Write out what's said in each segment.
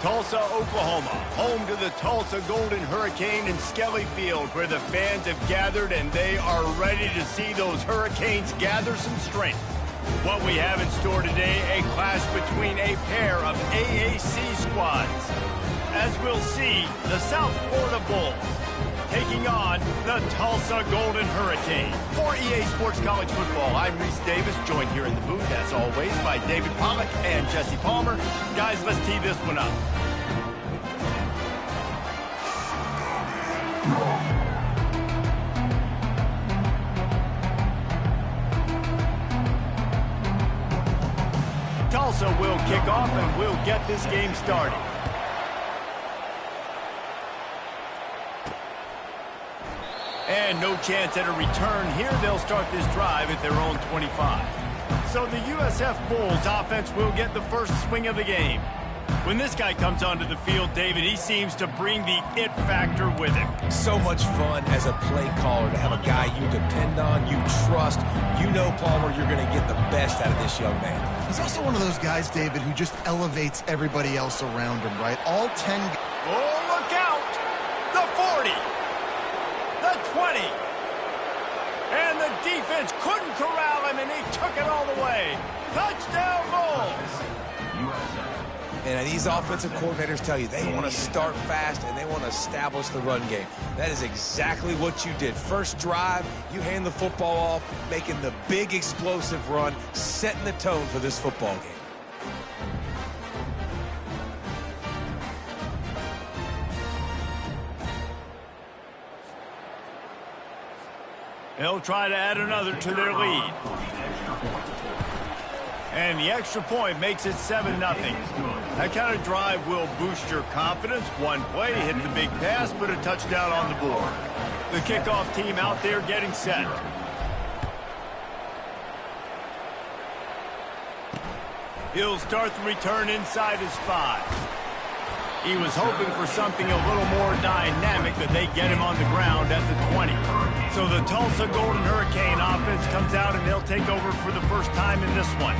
Tulsa, Oklahoma, home to the Tulsa Golden Hurricane in Skelly Field, where the fans have gathered and they are ready to see those Hurricanes gather some strength. What we have in store today, a clash between a pair of AAC squads. As we'll see, the South Florida Bulls taking on the Tulsa Golden Hurricane. For EA Sports College Football, I'm Reese Davis, joined here in the booth, as always, by David Pollack and Jesse Palmer. Guys, let's tee this one up. Tulsa will kick off and we'll get this game started. And no chance at a return here. They'll start this drive at their own 25. So the USF Bulls offense will get the first swing of the game. When this guy comes onto the field, David, he seems to bring the it factor with him. So much fun as a play caller to have a guy you depend on, you trust. You know, Palmer, you're going to get the best out of this young man. He's also one of those guys, David, who just elevates everybody else around him, right? All 10... Oh, look out! The 40! The 20! And the defense couldn't corral him, and he took it all the way. Touchdown, Bulls! And these offensive coordinators tell you they want to start fast and they want to establish the run game. That is exactly what you did. First drive, you hand the football off, making the big explosive run, setting the tone for this football game. They'll try to add another to their lead. And the extra point makes it 7-0. That kind of drive will boost your confidence. One play, hit the big pass, put a touchdown on the board. The kickoff team out there getting set. He'll start the return inside his 5. He was hoping for something a little more dynamic, but they get him on the ground at the 20. So the Tulsa Golden Hurricane offense comes out and they'll take over for the first time in this one.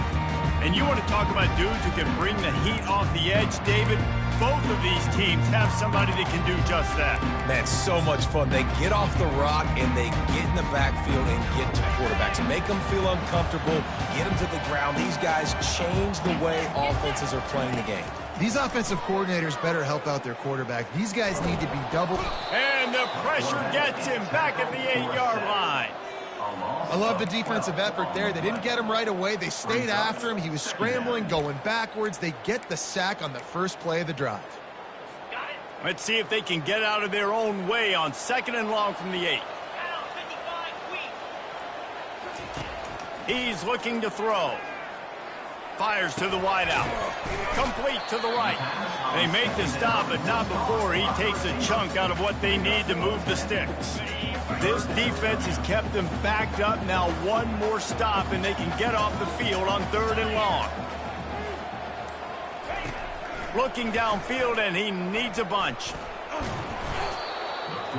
And you want to talk about dudes who can bring the heat off the edge, David? Both of these teams have somebody that can do just that. Man, so much fun. They get off the rock and they get in the backfield and get to quarterbacks. Make them feel uncomfortable, get them to the ground. These guys change the way offenses are playing the game. These offensive coordinators better help out their quarterback. These guys need to be doubled. And the pressure gets him back at the 8-yard line. I love the defensive effort there. They didn't get him right away. They stayed after him. He was scrambling, going backwards. They get the sack on the first play of the drive. Let's see if they can get out of their own way on 2nd and long from the 8. He's looking to throw. Fires to the wideout. Complete to the right. They make the stop, but not before he takes a chunk out of what they need to move the sticks. This defense has kept them backed up. Now one more stop, and they can get off the field on 3rd and long. Looking downfield, and he needs a bunch.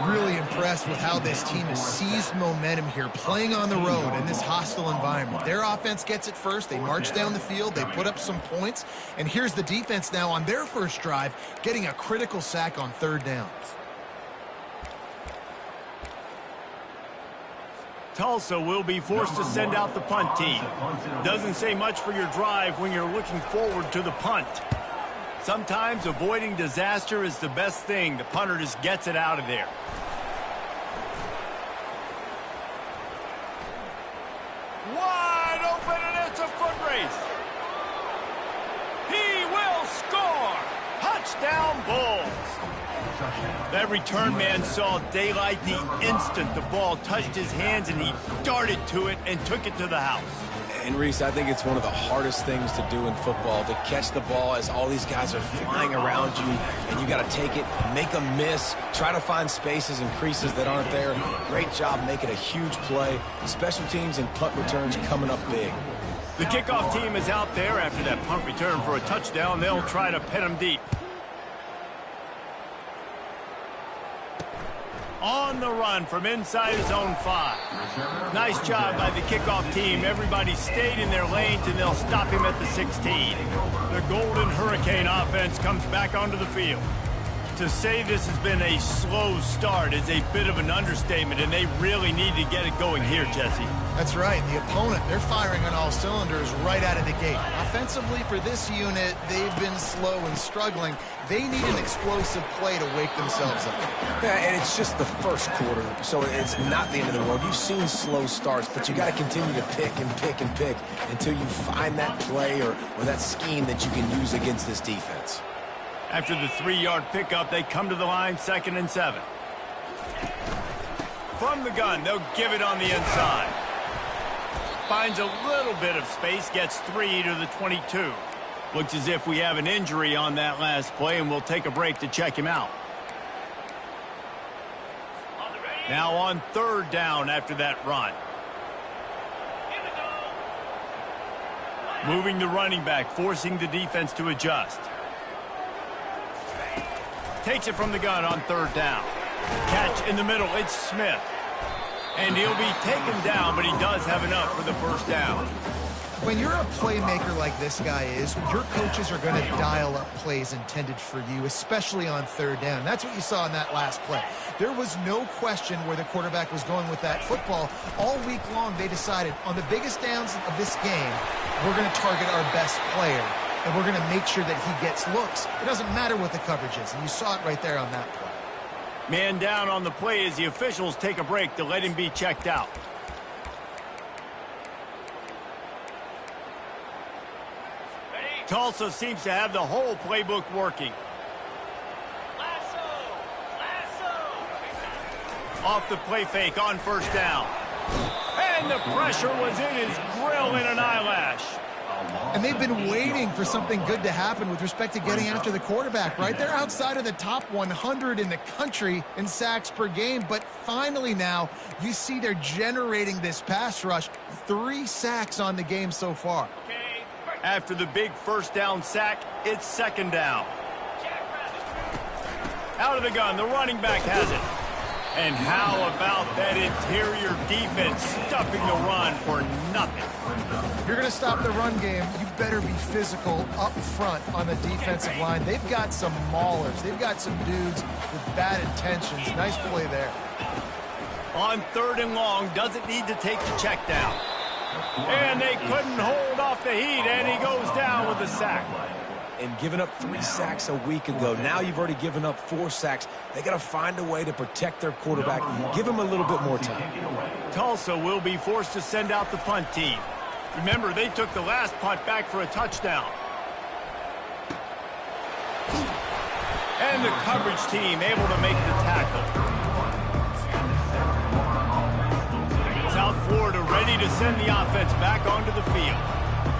Really impressed with how this team has seized momentum here, playing on the road in this hostile environment. Their offense gets it first. They march down the field. They put up some points. And here's the defense now on their first drive, getting a critical sack on 3rd down. Tulsa will be forced to send out the punt team. Doesn't say much for your drive when you're looking forward to the punt. Sometimes avoiding disaster is the best thing. The punter just gets it out of there. Wide open, and it's a foot race. He will score. Touchdown, Bulls. That return man saw daylight the instant the ball touched his hands, and he darted to it and took it to the house. And Reese, I think it's one of the hardest things to do in football, to catch the ball as all these guys are flying around you, and you got to take it, make a miss, try to find spaces and creases that aren't there. Great job making a huge play. Special teams and punt returns coming up big. The kickoff team is out there after that punt return for a touchdown. They'll try to pin him deep. On the run from inside his own 5. Nice job by the kickoff team. Everybody stayed in their lanes, and they'll stop him at the 16. The Golden Hurricane offense comes back onto the field. To say this has been a slow start is a bit of an understatement, and they really need to get it going here, Jesse. That's right. The opponent, they're firing on all cylinders right out of the gate. Offensively, for this unit, they've been slow and struggling. They need an explosive play to wake themselves up. Yeah, and it's just the first quarter, so it's not the end of the world. You've seen slow starts, but you got to continue to pick and pick and pick until you find that play or that scheme that you can use against this defense. After the 3-yard pickup, they come to the line, 2nd and 7. From the gun, they'll give it on the inside. Finds a little bit of space, gets 3 to the 22. Looks as if we have an injury on that last play, and we'll take a break to check him out. Now on 3rd down after that run. Moving the running back, forcing the defense to adjust. Takes it from the gun on 3rd down. Catch in the middle, it's Smith. And he'll be taken down, but he does have enough for the 1st down. When you're a playmaker like this guy is, your coaches are going to dial up plays intended for you, especially on 3rd down. That's what you saw in that last play. There was no question where the quarterback was going with that football. All week long, they decided on the biggest downs of this game, we're going to target our best player, and we're going to make sure that he gets looks. It doesn't matter what the coverage is, and you saw it right there on that play. Man down on the play as the officials take a break to let him be checked out. Tulsa seems to have the whole playbook working. Off the play fake on 1st down. And the pressure was in his grill in an eyelash. And they've been waiting for something good to happen with respect to getting after the quarterback, right? They're outside of the top 100 in the country in sacks per game, but finally now you see they're generating this pass rush. 3 sacks on the game so far. After the big 1st down sack, it's 2nd down. Out of the gun, the running back has it. And how about that interior defense stuffing the run for nothing? If you're going to stop the run game, you better be physical up front on the defensive line. They've got some maulers. They've got some dudes with bad intentions. Nice play there. On 3rd and long, doesn't need to take the check down. And they couldn't hold off the heat, and he goes down with a sack. And giving up 3 sacks a week ago. Now you've already given up 4 sacks. They got to find a way to protect their quarterback. Give him a little bit more time. Tulsa will be forced to send out the punt team. Remember, they took the last punt back for a touchdown. And the coverage team able to make the tackle. South Florida ready to send the offense back onto the field.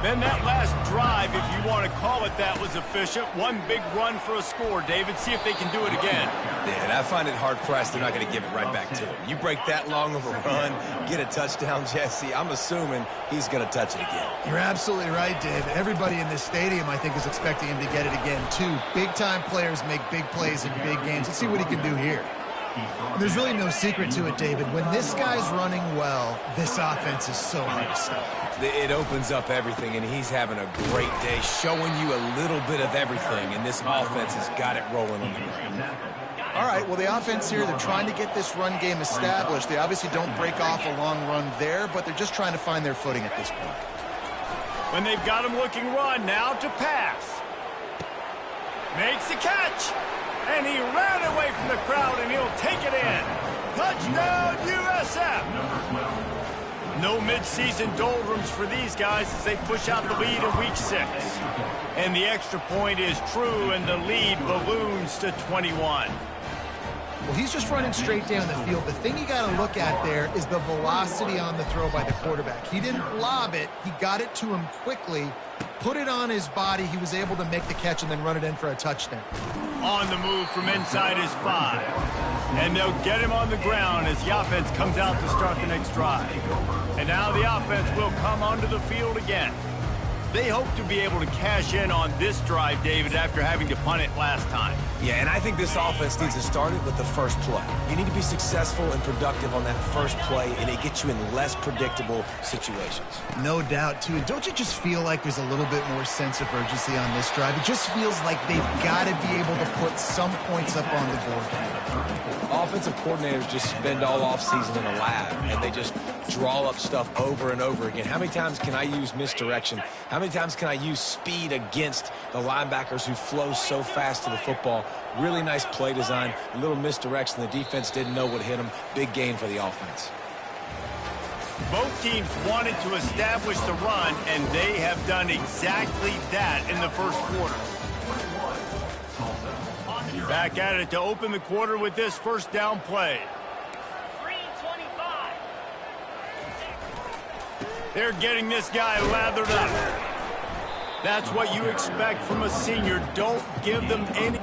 Then that last drive, if you want to call it that, was efficient. One big run for a score. David, see if they can do it again. Yeah, and I find it hard-pressed they're not going to give it right back to him. You break that long of a run, get a touchdown, Jesse, I'm assuming he's going to touch it again. You're absolutely right, David. Everybody in this stadium, I think, is expecting him to get it again, too. Big-time players make big plays in big games. Let's see what he can do here. And there's really no secret to it, David. When this guy's running well, this offense is so hard to stop. It opens up everything, and he's having a great day, showing you a little bit of everything, and this offense has got it rolling on the ground. All right, well, the offense here, they're trying to get this run game established. They obviously don't break off a long run there, but they're just trying to find their footing at this point. When they've got him looking run, now to pass. Makes the catch. And he ran away from the crowd, and he'll take it in. Touchdown, USF! No midseason doldrums for these guys as they push out the lead in Week 6. And the extra point is true, and the lead balloons to 21. Well, he's just running straight down the field. The thing you got to look at there is the velocity on the throw by the quarterback. He didn't lob it. He got it to him quickly, put it on his body. He was able to make the catch and then run it in for a touchdown. On the move from inside his 5. And they'll get him on the ground as the offense comes out to start the next drive. And now the offense will come onto the field again. They hope to be able to cash in on this drive, David, after having to punt it last time. Yeah, and I think this offense needs to start it with the first play. You need to be successful and productive on that first play, and it gets you in less predictable situations. No doubt, too. And don't you just feel like there's a little bit more sense of urgency on this drive? It just feels like they've got to be able to put some points up on the board. Offensive coordinators just spend all offseason in a lab, and they just draw up stuff over and over again. How many times can I use misdirection? How many times can I use speed against the linebackers who flow so fast to the football? Really nice play design, a little misdirection. The defense didn't know what hit them. Big gain for the offense. Both teams wanted to establish the run, and they have done exactly that in the first quarter. Back at it to open the quarter with this first down play. 3:25. They're getting this guy lathered up. That's what you expect from a senior. Don't give them any...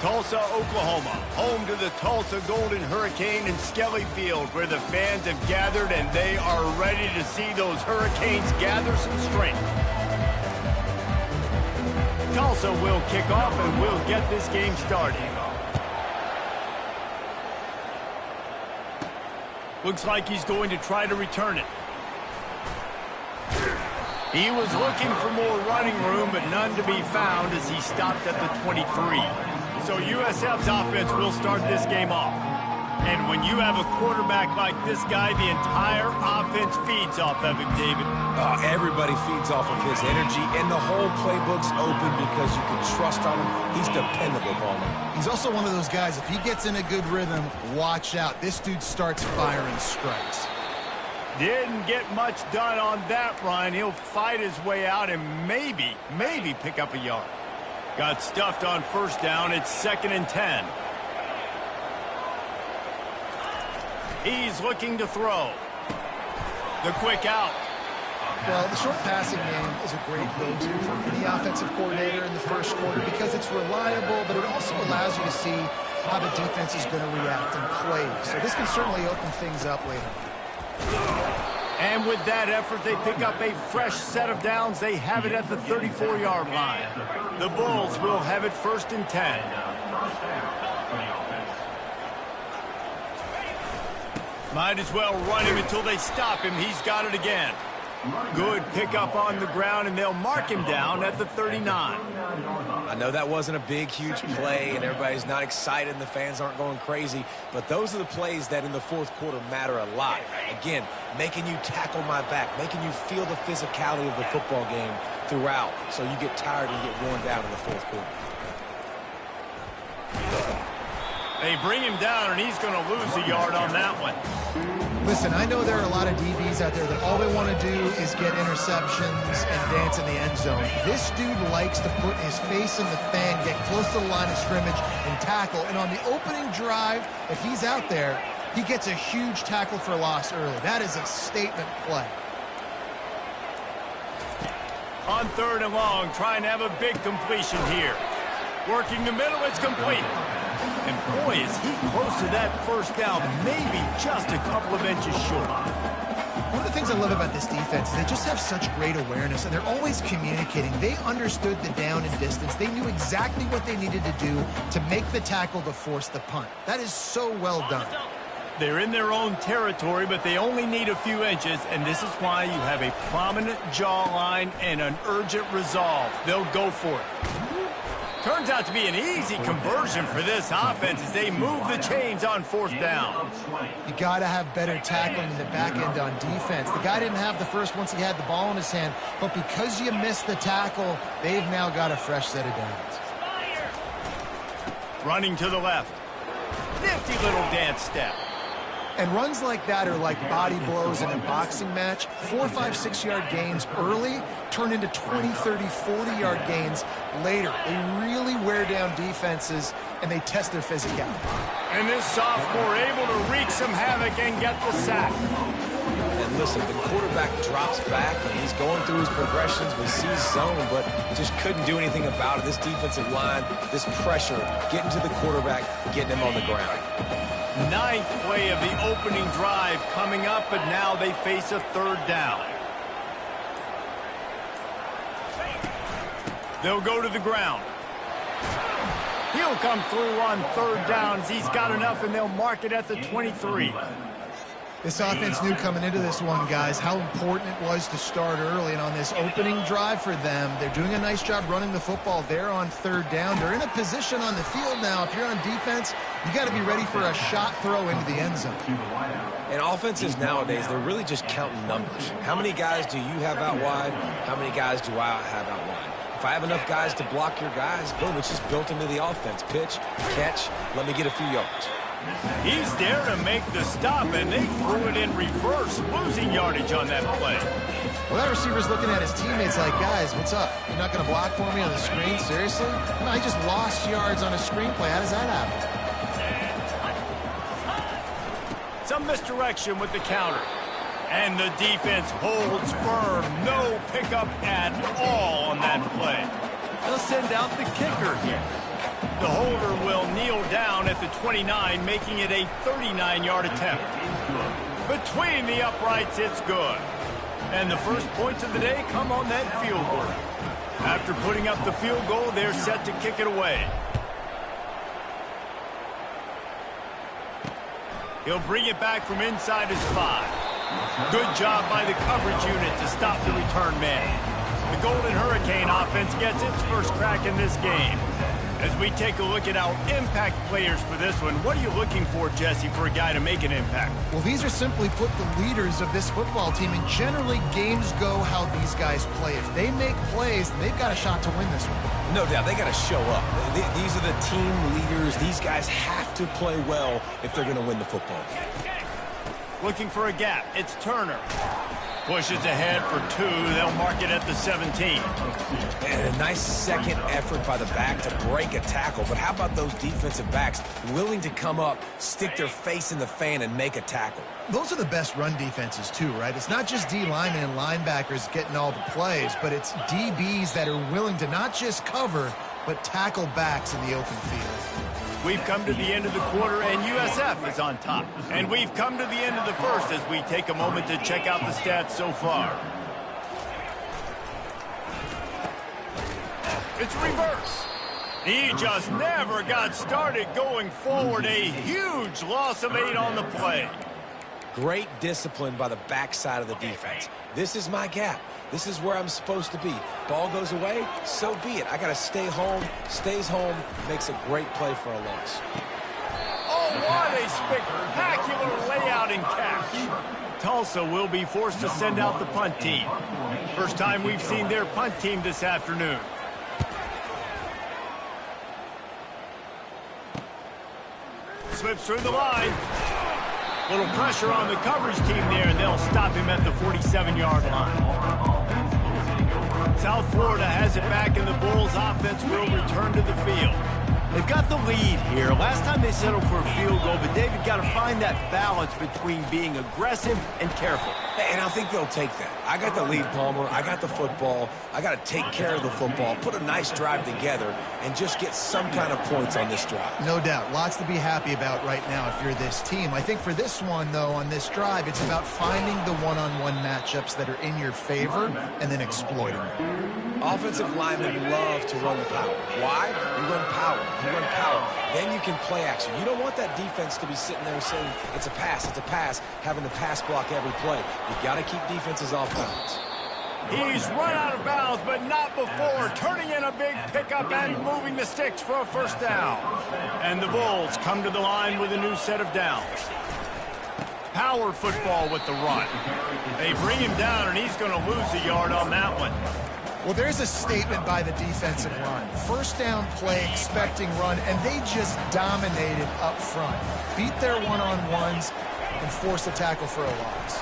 Tulsa, Oklahoma, home to the Tulsa Golden Hurricane in Skelly Field, where the fans have gathered and they are ready to see those Hurricanes gather some strength. Tulsa will kick off and will get this game started. Looks like he's going to try to return it. He was looking for more running room, but none to be found as he stopped at the 23. So USF's offense will start this game off. And when you have a quarterback like this guy, the entire offense feeds off of him, David. Everybody feeds off of his energy, and the whole playbook's open because you can trust on him. He's dependable, Palmer. He's also one of those guys, if he gets in a good rhythm, watch out. This dude starts firing strikes. Didn't get much done on that run. He'll fight his way out and maybe pick up a yard. Got stuffed on first down. It's 2nd and 10. He's looking to throw. The quick out. Well, the short passing game is a great go-to for any offensive coordinator in the first quarter because it's reliable, but it also allows you to see how the defense is going to react and play. So this can certainly open things up later. And with that effort, they pick up a fresh set of downs. They have it at the 34-yard line. The Bulls will have it 1st and 10. Might as well run him until they stop him. He's got it again. Good pickup on the ground, and they'll mark him down at the 39. I know that wasn't a big, huge play, and everybody's not excited, and the fans aren't going crazy, but those are the plays that in the fourth quarter matter a lot. Again, making you tackle my back, making you feel the physicality of the football game throughout, so you get tired and get worn down in the fourth quarter. They bring him down, and he's going to lose a yard on that one. Listen, I know there are a lot of DBs out there that all they want to do is get interceptions and dance in the end zone. This dude likes to put his face in the fan, get close to the line of scrimmage, and tackle. And on the opening drive, if he's out there, he gets a huge tackle for loss early. That is a statement play. On 3rd and long, trying to have a big completion here. Working the middle, it's complete. And boy, is he close to that first down, maybe just a couple of inches short. One of the things I love about this defense is they just have such great awareness, and they're always communicating. They understood the down and distance. They knew exactly what they needed to do to make the tackle to force the punt. That is so well done. They're in their own territory, but they only need a few inches, and this is why you have a prominent jawline and an urgent resolve. They'll go for it. Turns out to be an easy conversion for this offense as they move the chains on 4th down. You got to have better tackling in the back end on defense. The guy didn't have the first once he had the ball in his hand, but because you missed the tackle, they've now got a fresh set of downs. Running to the left. Nifty little dance step. And runs like that are like body blows in a boxing match. 4, 5, 6-yard gains early turn into 20, 30, 40-yard gains later. They really wear down defenses, and they test their physicality. And this sophomore able to wreak some havoc and get the sack. And listen, the quarterback drops back, and he's going through his progressions with C zone, but just couldn't do anything about it. This defensive line, this pressure, getting to the quarterback, getting him on the ground. 9th play of the opening drive coming up, but now they face a 3rd down. They'll go to the ground. He'll come through on 3rd downs. He's got enough, and they'll mark it at the 23. This offense knew coming into this one, guys, how important it was to start early. And on this opening drive for them, they're doing a nice job running the football. They're on 3rd down. They're in a position on the field now. If you're on defense, you got to be ready for a shot throw into the end zone. And offenses nowadays, they're really just counting numbers. How many guys do you have out wide? How many guys do I have out wide? If I have enough guys to block your guys, boom, it's just built into the offense. Pitch, catch, let me get a few yards. He's there to make the stop, and they threw it in reverse, losing yardage on that play. Well, that receiver's looking at his teammates like, guys, what's up? You're not going to block for me on the screen? Seriously? No, I just lost yards on a screenplay. How does that happen? Some misdirection with the counter. And the defense holds firm. No pickup at all on that play. They'll send out the kicker here. The holder will kneel down at the 29, making it a 39-yard attempt. Between the uprights, it's good. And the first points of the day come on that field goal. After putting up the field goal, they're set to kick it away. He'll bring it back from inside his 5. Good job by the coverage unit to stop the return man. The Golden Hurricane offense gets its first crack in this game. As we take a look at our impact players for this one, what are you looking for, Jesse, for a guy to make an impact? Well, these are simply put the leaders of this football team, and generally games go how these guys play. If they make plays, they've got a shot to win this one. No doubt, they got to show up. These are the team leaders. These guys have to play well if they're going to win the football game. Looking for a gap. It's Turner. Pushes ahead for 2. They'll mark it at the 17. And a nice second effort by the back to break a tackle. But how about those defensive backs willing to come up, stick their face in the fan, and make a tackle? Those are the best run defenses, too, right? It's not just D linemen and linebackers getting all the plays, but it's DBs that are willing to not just cover, but tackle backs in the open field. We've come to the end of the quarter, and USF is on top. And we've come to the end of the first as we take a moment to check out the stats so far. It's reverse. He just never got started going forward. A huge loss of 8 on the play. Great discipline by the backside of the defense. This is my gap. This is where I'm supposed to be. Ball goes away, so be it. I got to stay home. Stays home, makes a great play for a loss. Oh, what a spectacular layout and catch. Tulsa will be forced to send out the punt team. First time we've seen their punt team this afternoon. Slips through the line. Little pressure on the coverage team there, and they'll stop him at the 47-yard line. South Florida has it back, and the Bulls offense will return to the field. They've got the lead here. Last time they settled for a field goal, but David got to find that balance between being aggressive and careful. And I think they'll take that. I got the lead, Palmer. I got the football. I got to take care of the football, put a nice drive together, and just get some kind of points on this drive. No doubt. Lots to be happy about right now if you're this team. I think for this one, though, on this drive, it's about finding the one-on-one matchups that are in your favor and then exploiting them. Offensive linemen love to run the power. Why? You run power. You run power. Then you can play action. You don't want that defense to be sitting there saying, it's a pass, having to pass block every play. You've got to keep defenses off balance. He's run out of bounds, but not before. Turning in a big pickup and moving the sticks for a first down. And the Bulls come to the line with a new set of downs. Power football with the run. They bring him down, and he's going to lose a yard on that one. Well, there's a statement by the defensive line. First down play, expecting run, and they just dominated up front. Beat their one-on-ones and forced a tackle for a loss.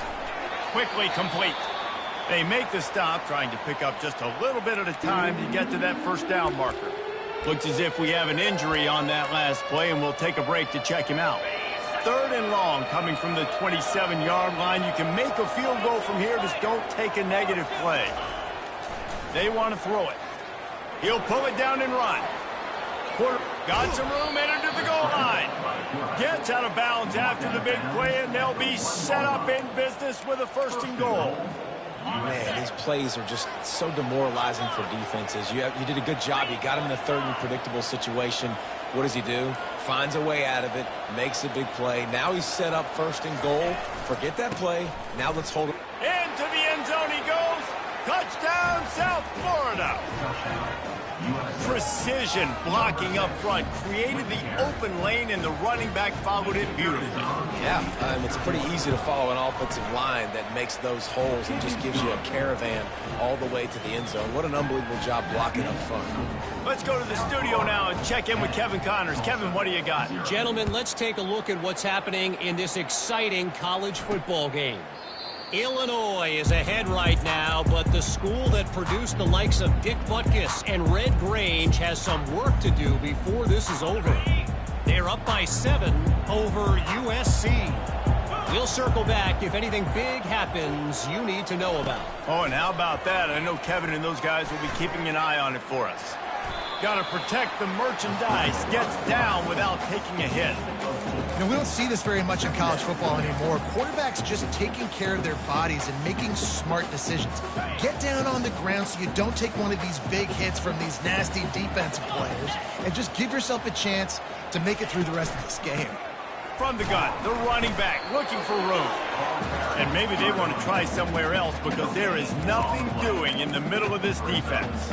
Quickly complete. They make the stop, trying to pick up just a little bit at a time to get to that first down marker. Looks as if we have an injury on that last play, and we'll take a break to check him out. 3rd and long coming from the 27-yard line. You can make a field goal from here, just don't take a negative play. They want to throw it. He'll pull it down and run. Quarter got some room, entered to the goal line. Gets out of bounds after the big play, and they'll be set up in business with a 1st and goal. Man, these plays are just so demoralizing for defenses. You did a good job. You got him in a 3rd and predictable situation. What does he do? Finds a way out of it, makes a big play. Now he's set up 1st and goal. Forget that play. Now let's hold it. Into the end zone he goes. Touchdown, South Florida. Precision blocking up front created the open lane, and the running back followed it beautifully. Yeah, it's pretty easy to follow an offensive line that makes those holes and just gives you a caravan all the way to the end zone. What an unbelievable job blocking up front. Let's go to the studio now and check in with Kevin Connors. Kevin, what do you got? Gentlemen, let's take a look at what's happening in this exciting college football game. Illinois is ahead right now, but the school that produced the likes of Dick Butkus and Red Grange has some work to do before this is over. They're up by 7 over USC. We'll circle back if anything big happens you need to know about. Oh, and how about that? I know Kevin and those guys will be keeping an eye on it for us. Got to protect the merchandise. Gets down without taking a hit. You know, we don't see this very much in college football anymore. Quarterbacks just taking care of their bodies and making smart decisions. Get down on the ground so you don't take one of these big hits from these nasty defensive players, and just give yourself a chance to make it through the rest of this game. From the gun, the running back looking for room. And maybe they want to try somewhere else because there is nothing doing in the middle of this defense.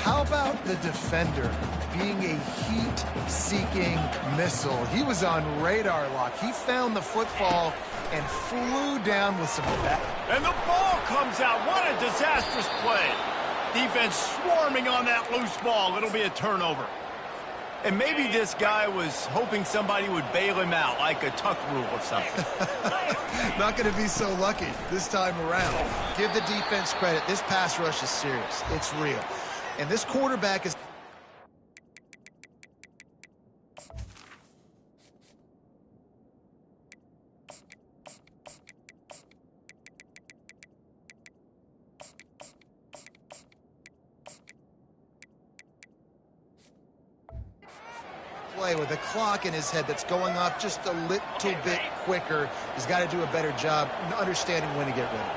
How about the defender being a heat-seeking missile? He was on radar lock. He found the football and flew down with some bat. And the ball comes out. What a disastrous play. Defense swarming on that loose ball. It'll be a turnover. And maybe this guy was hoping somebody would bail him out, like a tuck rule or something. Not going to be so lucky this time around. Give the defense credit. This pass rush is serious. It's real. And this quarterback is... play with a clock in his head that's going off just a little bit quicker. He's got to do a better job understanding when to get rid of it.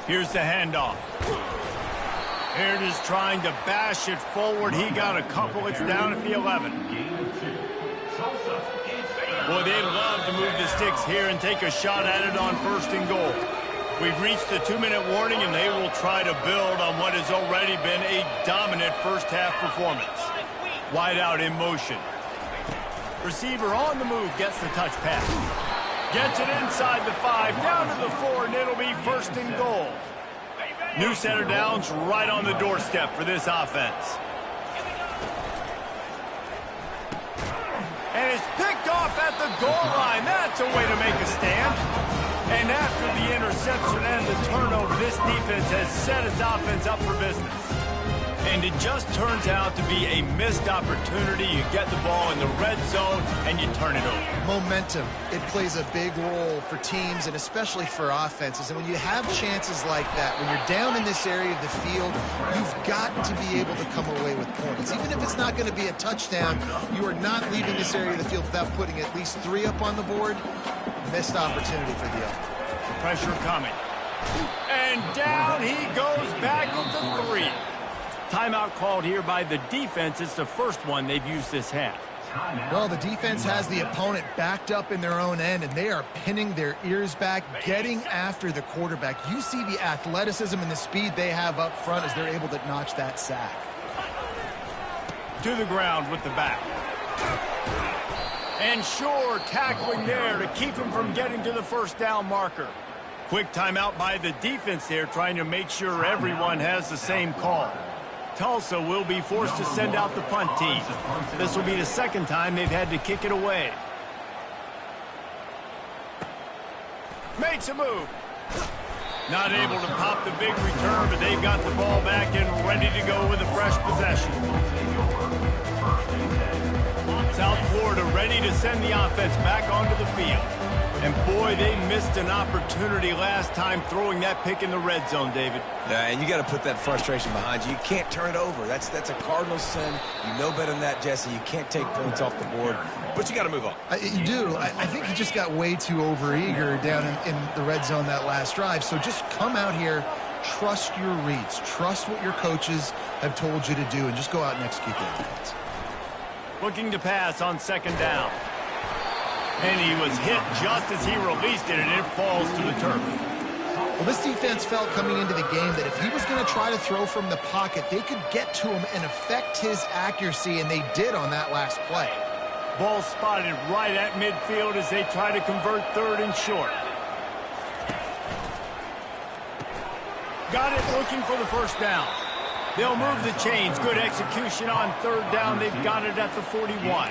Here's the handoff. Here it is trying to bash it forward. He got a couple. It's down at the 11. Boy, they'd love to move the sticks here and take a shot at it on 1st and goal. We've reached the 2-minute warning, and they will try to build on what has already been a dominant first-half performance. Wide out in motion. Receiver on the move, gets the touch pass. Gets it inside the 5, down to the 4, and it'll be 1st and goal. New center downs right on the doorstep for this offense. And it's picked off at the goal line. That's a way to make a stand. And after the interception and the turnover, this defense has set its offense up for business. And it just turns out to be a missed opportunity. You get the ball in the red zone, and you turn it over. Momentum. It plays a big role for teams and especially for offenses. And when you have chances like that, when you're down in this area of the field, you've got to be able to come away with points. Even if it's not going to be a touchdown, you are not leaving this area of the field without putting at least 3 up on the board. Missed opportunity for the other. Pressure coming. And down he goes back with the 3. Timeout called here by the defense. It's the first one they've used this half. Well, the defense has the opponent backed up in their own end, and they are pinning their ears back, getting after the quarterback. You see the athleticism and the speed they have up front as they're able to notch that sack. To the ground with the back. And sure, tackling there to keep him from getting to the 1st down marker. Quick timeout by the defense there, trying to make sure everyone has the same call. Tulsa will be forced to send out the punt team. This will be the 2nd time they've had to kick it away. Makes a move. Not able to pop the big return, but they've got the ball back and ready to go with a fresh possession. South Florida ready to send the offense back onto the field. And boy, they missed an opportunity last time throwing that pick in the red zone, David. Yeah, and you got to put that frustration behind you. You can't turn it over. That's a Cardinal sin. You know better than that, Jesse. You can't take points off the board, but you got to move on. You do. I think he just got way too overeager down in the red zone that last drive. So just come out here, trust your reads, trust what your coaches have told you to do, and just go out and execute the offense. Looking to pass on 2nd down. And he was hit just as he released it, and it falls to the turf. Well, this defense felt coming into the game that if he was going to try to throw from the pocket, they could get to him and affect his accuracy, and they did on that last play. Ball spotted right at midfield as they try to convert 3rd and short. Got it looking for the 1st down. They'll move the chains. Good execution on 3rd down. They've got it at the 41.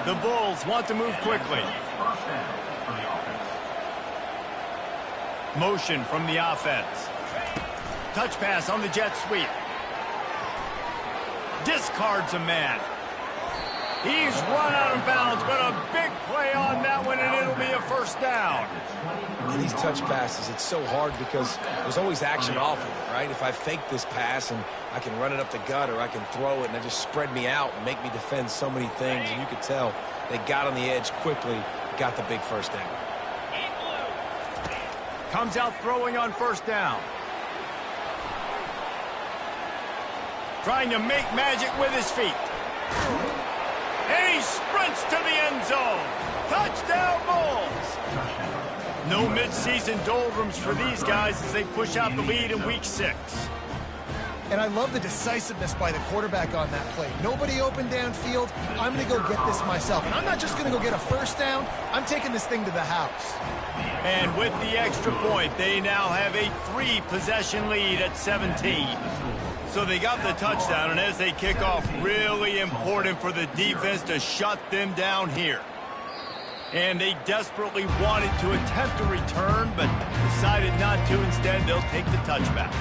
The Bulls want to move quickly. Motion from the offense. Touch pass on the jet sweep. Discards a man. He's run out of bounds, but a big play on that one, and it'll be a first down. And these touch passes, it's so hard because there's always action off of it, right? If I fake this pass and I can run it up the gut or I can throw it and they just spread me out and make me defend so many things, and you could tell they got on the edge quickly, got the big first down. Comes out throwing on first down. Trying to make magic with his feet. And he sprints to the end zone. Touchdown, Bulls. No midseason doldrums for these guys as they push out the lead in Week 6. And I love the decisiveness by the quarterback on that play. Nobody open downfield. I'm going to go get this myself. And I'm not just going to go get a first down. I'm taking this thing to the house. And with the extra point, they now have a 3-possession lead at 17. So they got the touchdown, and as they kick off, really important for the defense to shut them down here. And they desperately wanted to attempt a return, but decided not to. Instead, they'll take the touchback.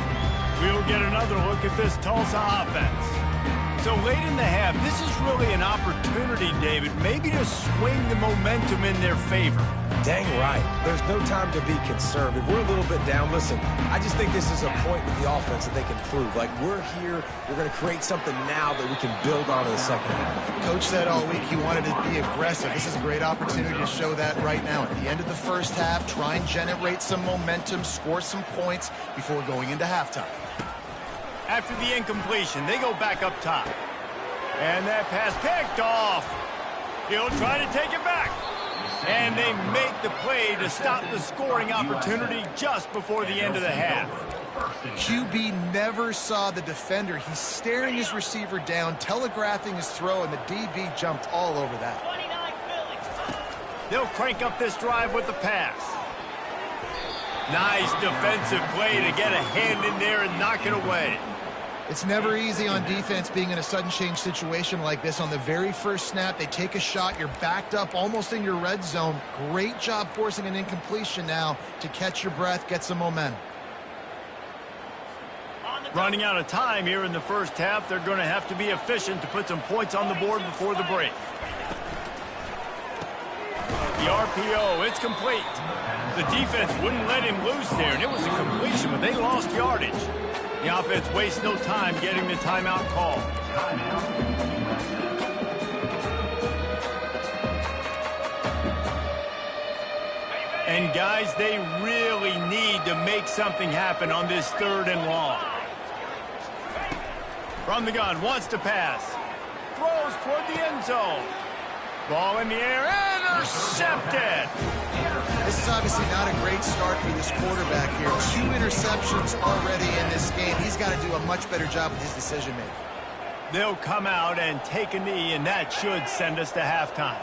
We'll get another look at this Tulsa offense. So late in the half, this is really an opportunity, David, maybe to swing the momentum in their favor. Dang right. There's no time to be conservative. We're a little bit down. Listen, I just think this is a point with the offense that they can prove. Like, we're here, we're going to create something now that we can build on in the second half. Coach said all week he wanted to be aggressive. This is a great opportunity to show that right now. At the end of the first half, try and generate some momentum, score some points before going into halftime. After the incompletion, they go back up top. And that pass picked off. He'll try to take it back. And they make the play to stop the scoring opportunity just before the end of the half. QB never saw the defender. He's staring his receiver down, telegraphing his throw, and the DB jumped all over that. They'll crank up this drive with the pass. Nice defensive play to get a hand in there and knock it away. It's never easy on defense being in a sudden change situation like this. On the very first snap, they take a shot. You're backed up almost in your red zone. Great job forcing an incompletion now to catch your breath, get some momentum. Running out of time here in the first half, they're going to have to be efficient to put some points on the board before the break. The RPO, it's complete. The defense wouldn't let him loose there, and it was a completion, but they lost yardage. The offense wastes no time getting the timeout call. And guys, they really need to make something happen on this 3rd and long. From the gun, wants to pass. Throws toward the end zone. Ball in the air, intercepted. This is obviously not a great start for this quarterback here. 2 interceptions already in this game. He's got to do a much better job with his decision-making. They'll come out and take a knee, and that should send us to halftime.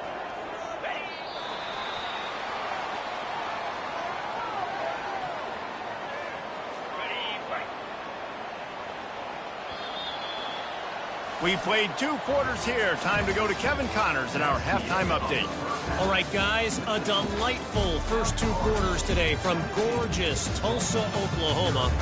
We played 2 quarters here. Time to go to Kevin Connors in our halftime update. All right, guys, a delightful first 2 quarters today from gorgeous Tulsa, Oklahoma.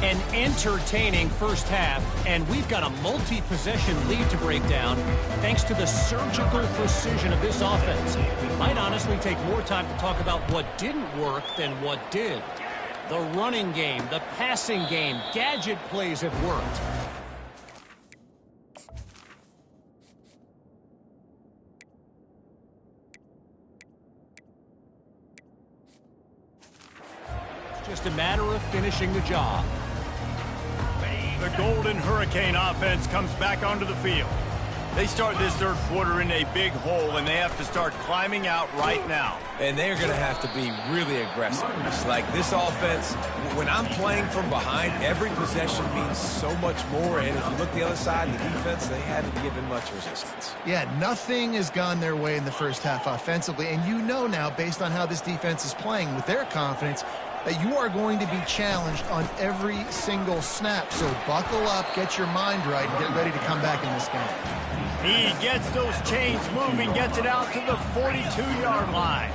An entertaining first half, and we've got a multi-possession lead to break down thanks to the surgical precision of this offense. Might honestly take more time to talk about what didn't work than what did. The running game, the passing game, gadget plays have worked. Just a matter of finishing the job. The Golden Hurricane offense comes back onto the field. They start this 3rd quarter in a big hole, and they have to start climbing out right now. And they're going to have to be really aggressive. It's like this offense, when I'm playing from behind, every possession means so much more. And if you look the other side, the defense, they haven't given much resistance. Yeah, nothing has gone their way in the first half offensively. And you know now, based on how this defense is playing with their confidence, that you are going to be challenged on every single snap. So buckle up, get your mind right, and get ready to come back in this game. He gets those chains moving, gets it out to the 42-yard line.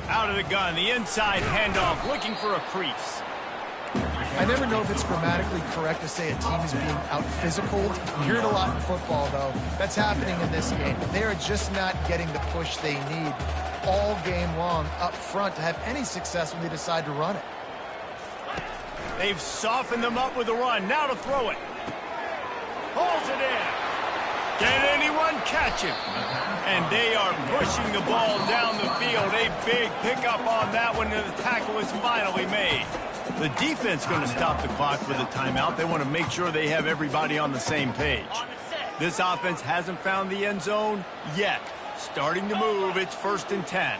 Out of the gun, the inside handoff, looking for a crease. I never know if it's grammatically correct to say a team is being out-physicaled. You hear it a lot in football, though. That's happening in this game. They are just not getting the push they need all game long up front to have any success when they decide to run it. They've softened them up with a run. Now to throw it. Holds it in. Can anyone catch him? And they are pushing the ball down the field. A big pickup on that one, and the tackle is finally made. The defense going to stop the clock with a timeout. They want to make sure they have everybody on the same page. This offense hasn't found the end zone yet. Starting to move. It's 1st and 10.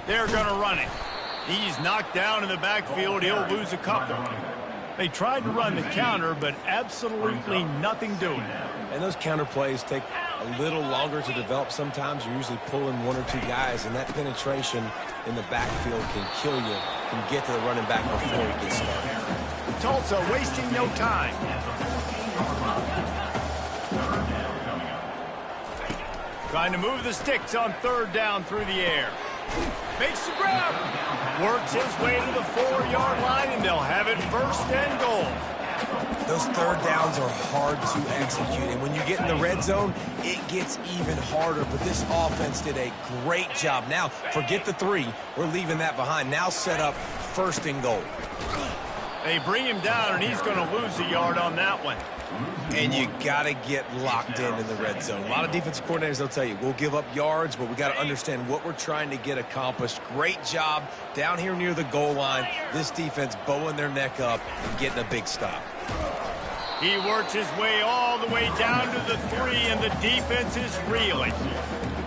They're going to run it. He's knocked down in the backfield. He'll lose a couple. They tried to run the counter, but absolutely nothing doing. And those counter plays take a little longer to develop sometimes. You're usually pulling 1 or 2 guys, and that penetration in the backfield can kill you, can get to the running back before he gets started. Tulsa wasting no time. Trying to move the sticks on 3rd down through the air. Makes the grab. Works his way to the 4-yard line, and they'll have it 1st and goal. Those 3rd downs are hard to execute, and when you get in the red zone, it gets even harder. But this offense did a great job. Now, forget the 3. We're leaving that behind. Now set up 1st and goal. They bring him down, and he's going to lose a yard on that one. And you got to get locked in the red zone. A lot of defensive coordinators, they'll tell you, we'll give up yards, but we got to understand what we're trying to get accomplished. Great job down here near the goal line. This defense bowing their neck up and getting a big stop. He works his way all the way down to the 3, and the defense is reeling.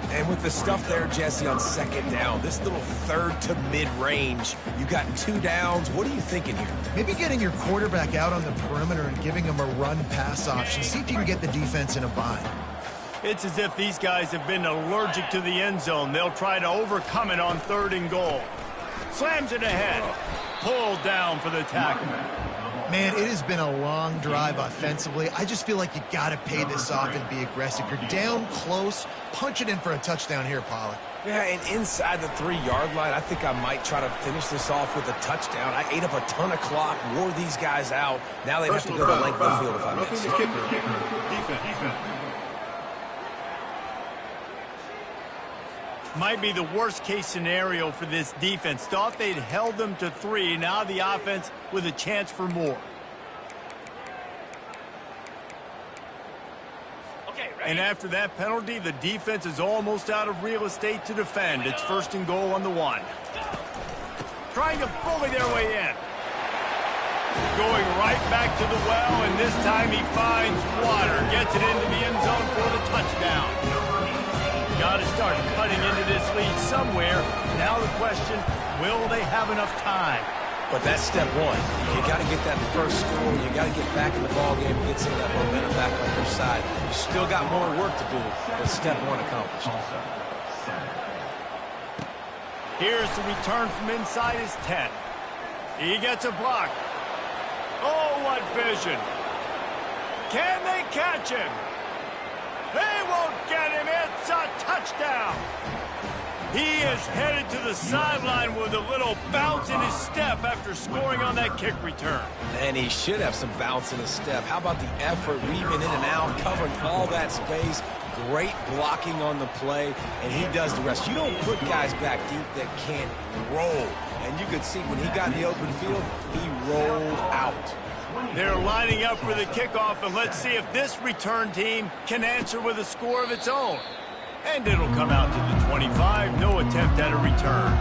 And with the stuff there, Jesse, on 2nd down, this little 3rd to mid-range, you got 2 downs. What are you thinking here? Maybe getting your quarterback out on the perimeter and giving him a run-pass option. See if you can get the defense in a bind. It's as if these guys have been allergic to the end zone. They'll try to overcome it on 3rd and goal. Slams it ahead. Pulled down for the tackle. Man, it has been a long drive offensively. I just feel like you got to pay this off and be aggressive. You're down close. Punch it in for a touchdown here, Pollack. Yeah, and inside the 3-yard line, I think I might try to finish this off with a touchdown. I ate up a ton of clock, wore these guys out. Now they have to go the length of the field if I miss. Might be the worst-case scenario for this defense. Thought they'd held them to 3. Now the offense with a chance for more. And after that penalty, the defense is almost out of real estate to defend. It's 1st and goal on the 1. Trying to bully their way in. Going right back to the well, and this time he finds water. Gets it into the end zone for the touchdown. Got to start cutting into this lead somewhere. Now the question, will they have enough time? But that's step 1. You got to get that first score. You got to get back in the ball game and get some of that momentum back on your side. You still got more work to do, but step 1 accomplished. Here's the return from inside his 10. He gets a block. Oh, what vision. Can they catch him? They won't get him. It's a touchdown. He is headed to the sideline with a little bounce in his step after scoring on that kick return. And he should have some bounce in his step. How about the effort, weaving in and out, covering all that space. Great blocking on the play, and he does the rest. You don't put guys back deep that can't roll. And you could see when he got in the open field, he rolled out. They're lining up for the kickoff, and let's see if this return team can answer with a score of its own. And it'll come out to the 25. No attempt at a return.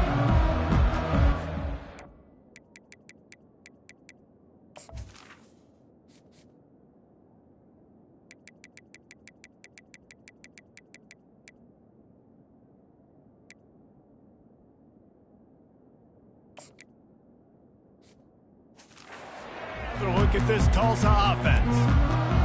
Look at this Tulsa offense.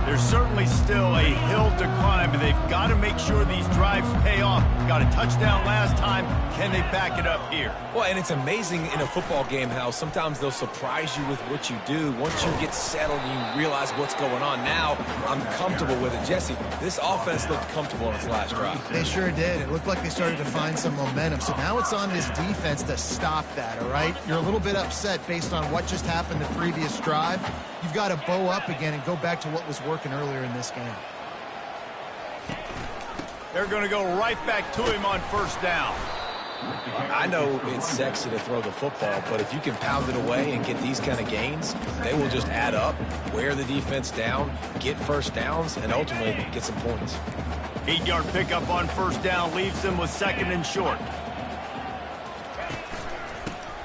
There's certainly still a hill to climb, but they've got to make sure these drives pay off. Got a touchdown last time. Can they back it up here? Well, and it's amazing in a football game how sometimes they'll surprise you with what you do. Once you get settled and you realize what's going on, now I'm comfortable with it. Jesse, this offense looked comfortable in its last drive. They sure did. It looked like they started to find some momentum. So now it's on this defense to stop that, all right? You're a little bit upset based on what just happened the previous drive. You've got to bow up again and go back to what was working earlier in this game. They're going to go right back to him on first down. I know it's sexy to throw the football, but if you can pound it away and get these kind of gains, they will just add up, wear the defense down, get first downs, and ultimately get some points. 8-yard pickup on first down leaves them with second and short.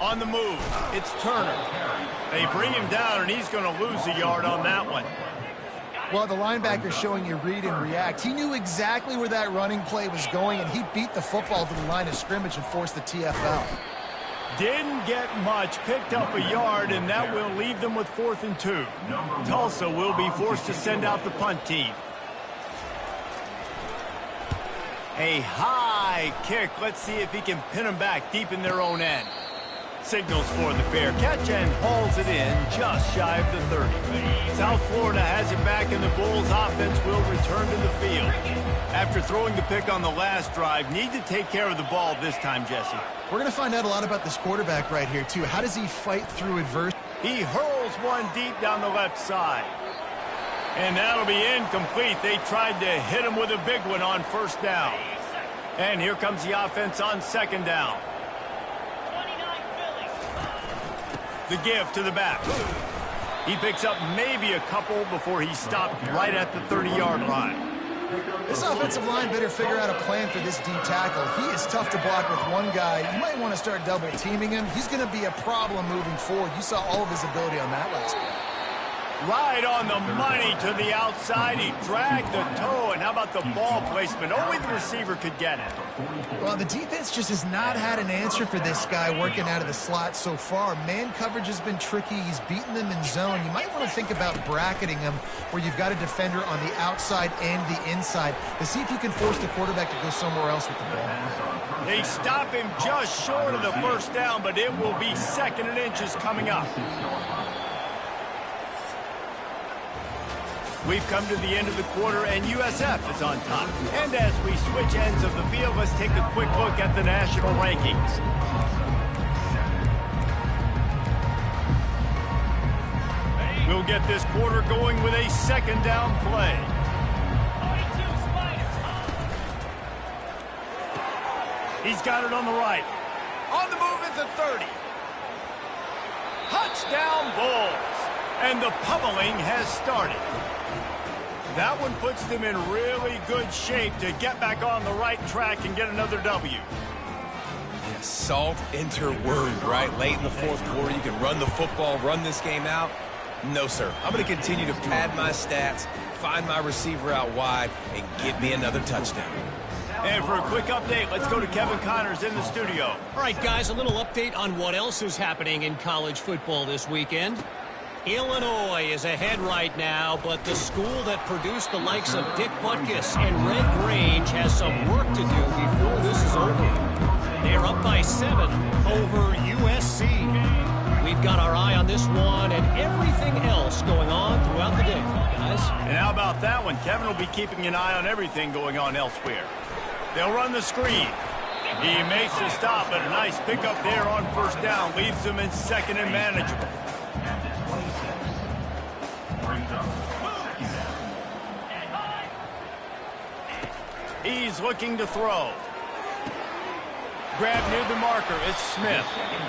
On the move, it's Turner. They bring him down, and he's going to lose a yard on that one. Well, the linebacker's showing you read and react. He knew exactly where that running play was going, and he beat the football to the line of scrimmage and forced the TFL. Didn't get much, picked up a yard, and that will leave them with 4th and 2. Tulsa will be forced to send out the punt team. A high kick. Let's see if he can pin them back deep in their own end. Signals for the fair catch and hauls it in just shy of the 30. South Florida has it back, and the Bulls offense will return to the field. After throwing the pick on the last drive, need to take care of the ball this time, Jesse. We're going to find out a lot about this quarterback right here, too. How does he fight through adversity? He hurls one deep down the left side. And that'll be incomplete. They tried to hit him with a big one on first down. And here comes the offense on second down. The give to the back. He picks up maybe a couple before he stopped right at the 30-yard line. This offensive line better figure out a plan for this D tackle. He is tough to block with one guy. You might want to start double teaming him. He's going to be a problem moving forward. You saw all of his ability on that last play. Right on the money to the outside. He dragged the toe, and how about the ball placement? Only the receiver could get it. Well, the defense just has not had an answer for this guy working out of the slot so far. Man coverage has been tricky. He's beaten them in zone. You might want to think about bracketing him where you've got a defender on the outside and the inside to see if you can force the quarterback to go somewhere else with the ball. They stop him just short of the first down, but it will be 2nd and inches coming up. We've come to the end of the quarter, and USF is on top. And as we switch ends of the field, let's take a quick look at the national rankings. We'll get this quarter going with a second down play. He's got it on the right. On the move at the 30. Touchdown Bulls. And the pummeling has started. That one puts them in really good shape to get back on the right track and get another W. Yeah, salt enter wound, right? Late in the 4th quarter, you can run the football, run this game out. No, sir. I'm going to continue to pad my stats, find my receiver out wide, and get me another touchdown. And for a quick update, let's go to Kevin Connors in the studio. All right, guys, a little update on what else is happening in college football this weekend. Illinois is ahead right now, but the school that produced the likes of Dick Butkus and Red Grange has some work to do before this is over. They're up by 7 over USC. We've got our eye on this one and everything else going on throughout the day, guys. And how about that one? Kevin will be keeping an eye on everything going on elsewhere. They'll run the screen. He makes the stop, but a nice pickup there on first down leaves him in 2nd and manageable. He's looking to throw. Grab near the marker. It's Smith.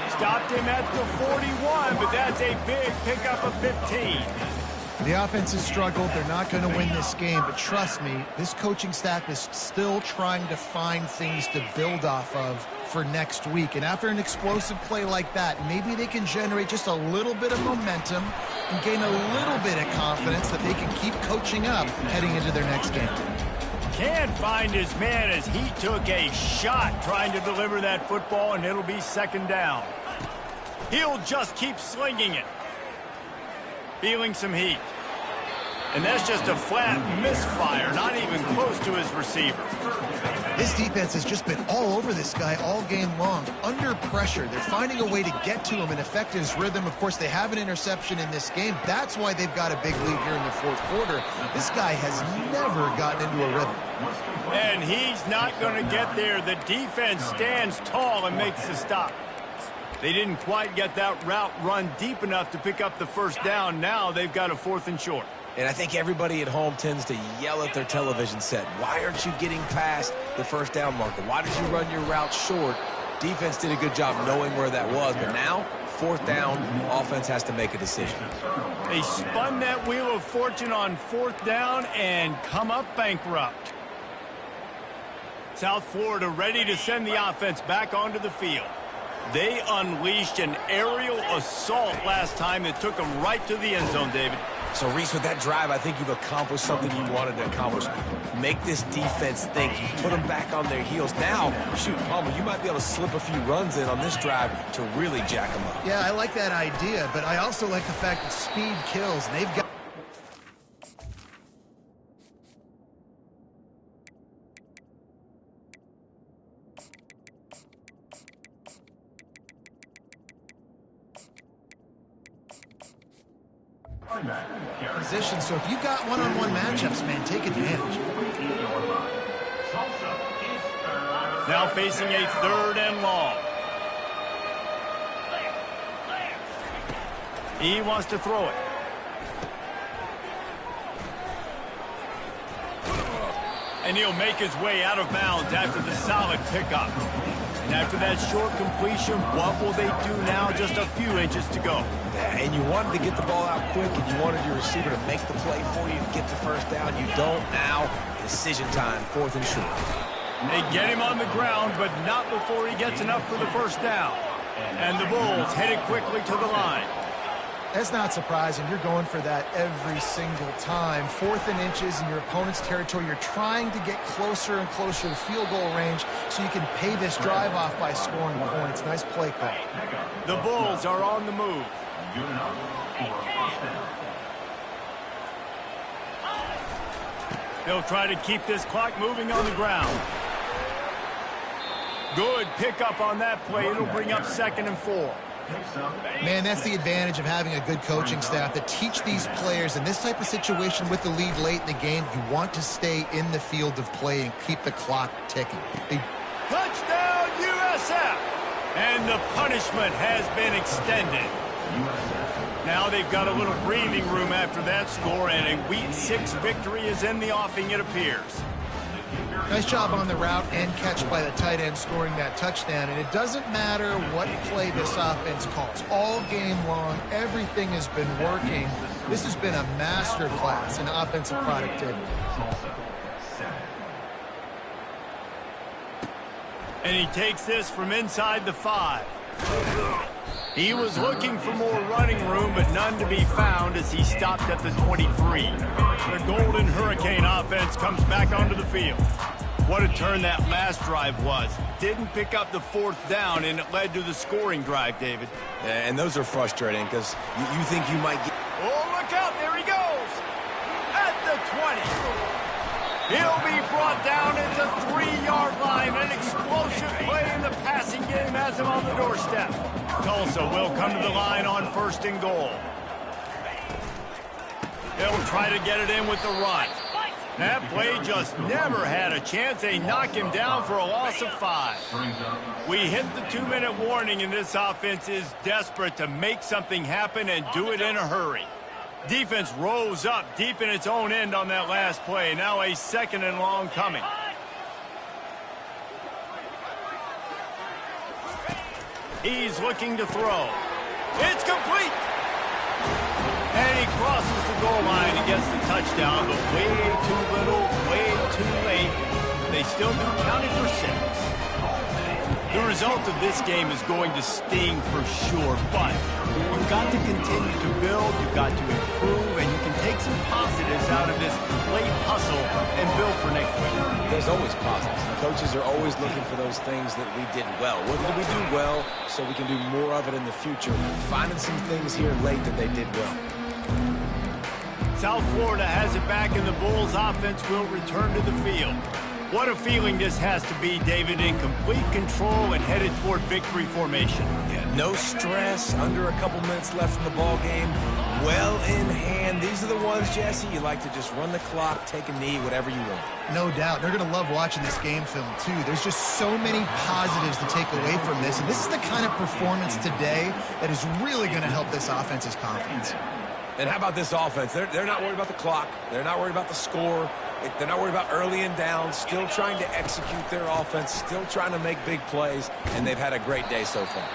Stopped him at the 41, but that's a big pickup of 15. The offense has struggled. They're not going to win this game, but trust me, this coaching staff is still trying to find things to build off of for next week. And after an explosive play like that, maybe they can generate just a little bit of momentum and gain a little bit of confidence that they can keep coaching up heading into their next game. Can't find his man as he took a shot trying to deliver that football, and it'll be 2nd down. He'll just keep slinging it. Feeling some heat. And that's just a flat misfire, not even close to his receiver. This defense has just been all over this guy all game long. Under pressure, they're finding a way to get to him and affect his rhythm. Of course, they have an interception in this game. That's why they've got a big lead here in the fourth quarter. This guy has never gotten into a rhythm. And he's not going to get there. The defense stands tall and makes the stop. They didn't quite get that route run deep enough to pick up the first down. Now they've got a 4th and short. And I think everybody at home tends to yell at their television set. Why aren't you getting past the first down marker? Why did you run your route short? Defense did a good job knowing where that was, but now, 4th down, offense has to make a decision. They spun that wheel of fortune on 4th down and come up bankrupt. South Florida ready to send the offense back onto the field. They unleashed an aerial assault last time that took them right to the end zone, David. So, Reese, with that drive, I think you've accomplished something you wanted to accomplish. Make this defense think. Put them back on their heels. Now, shoot, Palmer, you might be able to slip a few runs in on this drive to really jack them up. Yeah, I like that idea, but I also like the fact that speed kills, and they've got... position, so if you've got one-on-one matchups, man, take advantage. Now facing a 3rd and long. He wants to throw it. And he'll make his way out of bounds after the solid pickup. And after that short completion, what will they do now? Just a few inches to go. And you wanted to get the ball out quick, and you wanted your receiver to make the play for you to get the first down. You don't now. Decision time, 4th and short. They get him on the ground, but not before he gets enough for the first down. And the Bulls headed quickly to the line. That's not surprising. You're going for that every single time. 4th and inches in your opponent's territory. You're trying to get closer and closer to field goal range so you can pay this drive off by scoring points. Nice play call. The Bulls are on the move. They'll try to keep this clock moving on the ground. Good pickup on that play. It'll bring up 2nd and 4. Man, that's the advantage of having a good coaching staff that teach these players in this type of situation with the lead late in the game. You want to stay in the field of play and keep the clock ticking. Touchdown, USF! And the punishment has been extended. Now they've got a little breathing room after that score, and a Week 6 victory is in the offing, it appears. Nice job on the route and catch by the tight end scoring that touchdown. And it doesn't matter what play this offense calls. All game long, everything has been working. This has been a master class in offensive productivity. And he takes this from inside the 5. He was looking for more running room, but none to be found as he stopped at the 23. The Golden Hurricane offense comes back onto the field. What a turn that last drive was. Didn't pick up the 4th down, and it led to the scoring drive, David. Yeah, and those are frustrating because you think you might get... Oh, look out. There he goes. At the 20. He'll be brought down at the 3-yard line. An explosive play in the passing game has him on the doorstep. Tulsa will come to the line on 1st and goal. They'll try to get it in with the run. That play just never had a chance. They knock him down for a loss of 5. We hit the 2-minute warning, and this offense is desperate to make something happen and do it in a hurry. Defense rose up deep in its own end on that last play. Now a 2nd and long coming. He's looking to throw. It's complete. And he crosses the goal line and gets the touchdown, but way too little, way too late. They still do count it for 6. The result of this game is going to sting for sure, but you've got to continue to build, you've got to improve, and you can take some positives out of this late hustle and build for next week. There's always positives. Coaches are always looking for those things that we did well. What did we do well so we can do more of it in the future? Finding some things here late that they did well. South Florida has it back, and the Bulls offense will return to the field. What a feeling this has to be, David, in complete control and headed toward victory formation. Yeah, no stress, under a couple minutes left in the ball game, well in hand. These are the ones, Jesse, you like to just run the clock, take a knee, whatever you want. No doubt. They're going to love watching this game film, too. There's just so many positives to take away from this, and this is the kind of performance today that is really going to help this offense's confidence. And how about this offense? They're not worried about the clock. They're not worried about the score. They're not worried about early and down. Still trying to execute their offense. Still trying to make big plays. And they've had a great day so far.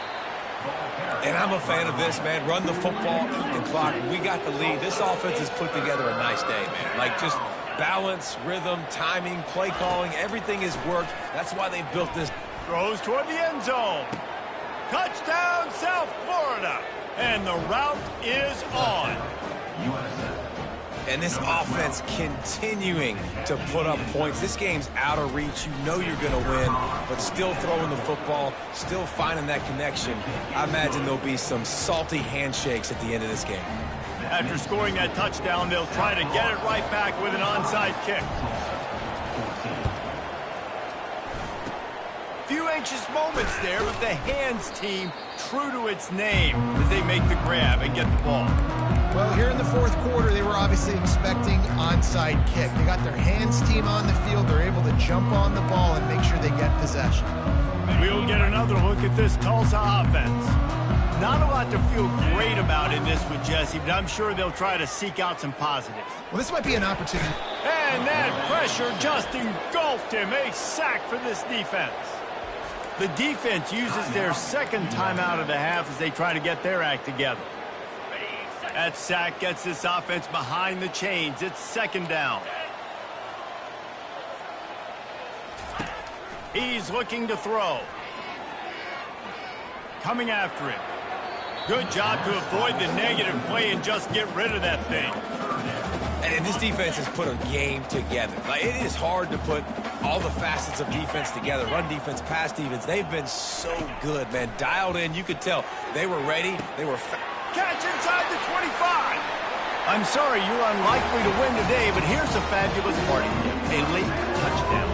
And I'm a fan of this, man. Run the football, eat the clock. We got the lead. This offense has put together a nice day, man. Like just balance, rhythm, timing, play calling. Everything has worked. That's why they've built this. Throws toward the end zone. Touchdown, South Florida. And the route is on. And this offense continuing to put up points. This game's out of reach. You know you're going to win, but still throwing the football, still finding that connection. I imagine there'll be some salty handshakes at the end of this game. After scoring that touchdown, they'll try to get it right back with an onside kick. Few anxious moments there, but the hands team true to its name as they make the grab and get the ball. Well, here in the fourth quarter, they were obviously expecting onside kick. They got their hands team on the field. They're able to jump on the ball and make sure they get possession. We'll get another look at this Tulsa offense. Not a lot to feel great about in this with Jesse, but I'm sure they'll try to seek out some positives. Well, this might be an opportunity. And that pressure just engulfed him. A sack for this defense. The defense uses their second timeout of the half as they try to get their act together. That sack gets this offense behind the chains. It's second down. He's looking to throw. Coming after him. Good job to avoid the negative play and just get rid of that thing. And this defense has put a game together. Like, it is hard to put all the facets of defense together. Run defense, pass defense. They've been so good, man. Dialed in. You could tell they were ready. They were catch inside the 25. I'm sorry, you're unlikely to win today, but here's a fabulous party gift. A late touchdown.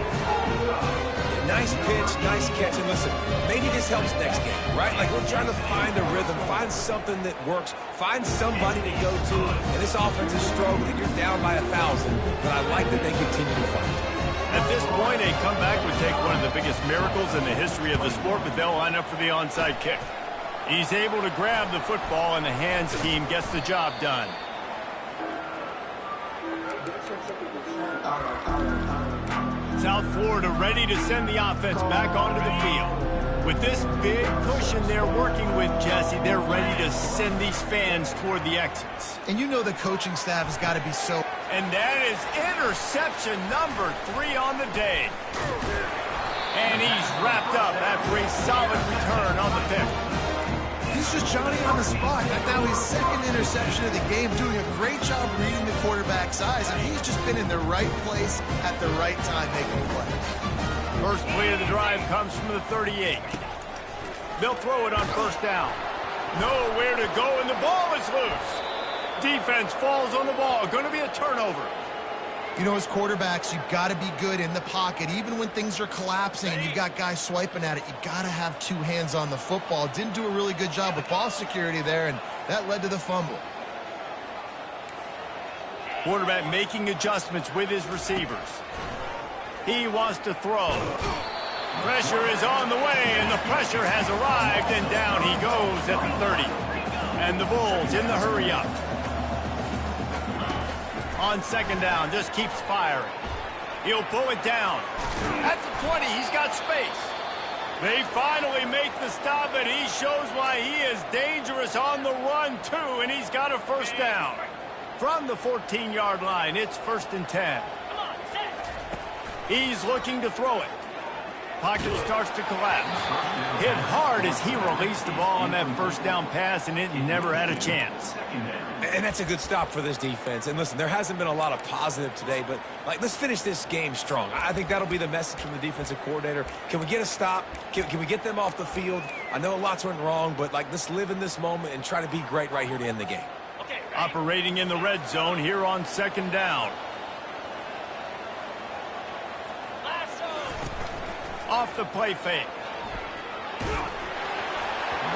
Nice pitch, nice catch. And listen, maybe this helps next game, right? Like, we're trying to find a rhythm, find something that works, find somebody to go to. And this offense is struggling. You're down by 1,000, but I like that they continue to fight. At this point, a comeback would take one of the biggest miracles in the history of the sport, but they'll line up for the onside kick. He's able to grab the football, and the hands team gets the job done. South Florida ready to send the offense back onto the field. With this big cushion they're working with, Jesse, they're ready to send these fans toward the exits. And you know the coaching staff has got to be so... And that is interception number 3 on the day. And he's wrapped up after a solid return on the pick. He's just Johnny on the spot. That's now his second interception of the game, doing a great job reading the quarterback's eyes, and he's just been in the right place at the right time making the play. First play of the drive comes from the 38. They'll throw it on first down. Nowhere to go, and the ball is loose. Defense falls on the ball. Going to be a turnover. You know, as quarterbacks, you've got to be good in the pocket. Even when things are collapsing and you've got guys swiping at it, you've got to have 2 hands on the football. Didn't do a really good job with ball security there, and that led to the fumble. Quarterback making adjustments with his receivers. He wants to throw. Pressure is on the way, and the pressure has arrived, and down he goes at the 30. And the Bulls in the hurry-up. On second down, just keeps firing. He'll pull it down. At the 20, he's got space. They finally make the stop, and he shows why he is dangerous on the run, too, and he's got a first down. From the 14-yard line, it's 1st and 10. He's looking to throw it. Pocket starts to collapse. Hit hard as he released the ball on that first down pass, and it never had a chance. And that's a good stop for this defense. And listen, there hasn't been a lot of positive today, but like, let's finish this game strong. I think that'll be the message from the defensive coordinator. Can we get a stop? Can we get them off the field? I know lots went wrong, but like, let's live in this moment and try to be great right here to end the game. Operating in the red zone here on 2nd down. Off the play fake.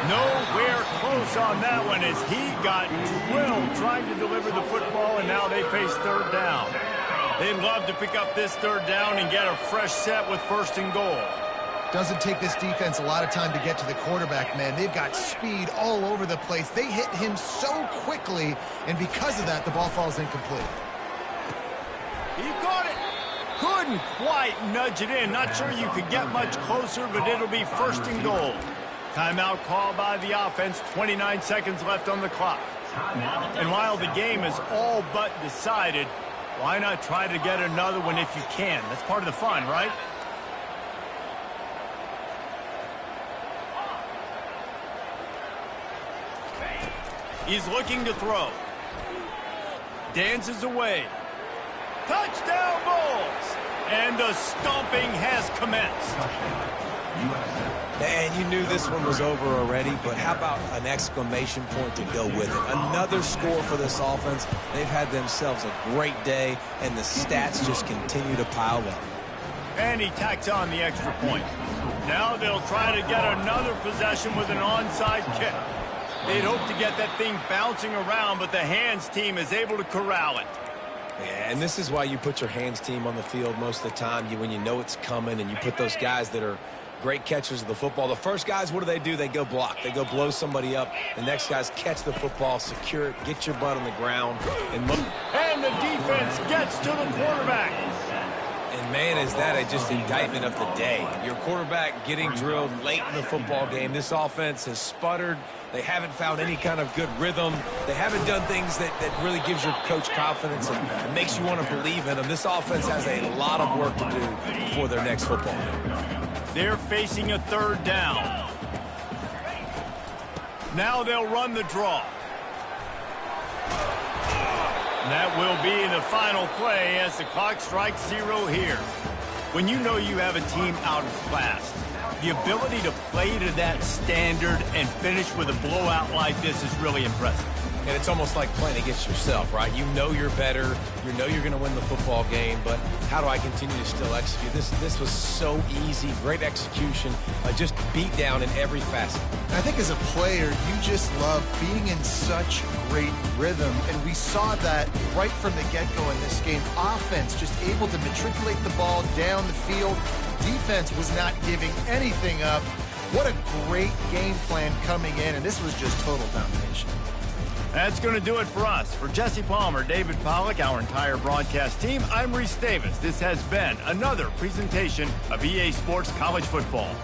Nowhere close on that one as he got drilled trying to deliver the football, and now they face 3rd down. They'd love to pick up this 3rd down and get a fresh set with 1st and goal. Doesn't take this defense a lot of time to get to the quarterback, man. They've got speed all over the place. They hit him so quickly, and because of that, the ball falls incomplete. He caught it. Couldn't quite nudge it in. Not sure you could get much closer, but it'll be 1st and goal. Timeout called by the offense. 29 seconds left on the clock. And while the game is all but decided, why not try to get another one if you can? That's part of the fun, right? He's looking to throw. Dances away. Touchdown Bulls! And the stomping has commenced. And you knew this one was over already, but how about an exclamation point to go with it? Another score for this offense. They've had themselves a great day, and the stats just continue to pile up. And he tacks on the extra point. Now they'll try to get another possession with an onside kick. They'd hope to get that thing bouncing around, but the hands team is able to corral it. Yeah, and this is why you put your hands team on the field most of the time, when you know it's coming, and you put those guys that are great catchers of the football. The first guys, what do? They go block. They go blow somebody up. The next guys catch the football, secure it, get your butt on the ground, and look. And the defense gets to the quarterback. And, man, is that just indictment of the day. Your quarterback getting drilled late in the football game. This offense has sputtered. They haven't found any kind of good rhythm. They haven't done things that really gives your coach confidence and makes you want to believe in them. This offense has a lot of work to do before their next football game. They're facing a 3rd down. Now they'll run the draw. And that will be the final play as the clock strikes 0 here. When you know you have a team out of class, the ability to play to that standard and finish with a blowout like this is really impressive. And it's almost like playing against yourself, right? You know you're better. You know you're going to win the football game, but how do I continue to still execute? This was so easy, great execution, just beat down in every facet. I think as a player, you just love being in such great rhythm, and we saw that right from the get-go in this game. Offense just able to matriculate the ball down the field. Defense was not giving anything up. What a great game plan coming in, and this was just total domination. That's going to do it for us. For Jesse Palmer, David Pollack, our entire broadcast team, I'm Reese Davis. This has been another presentation of EA Sports College Football.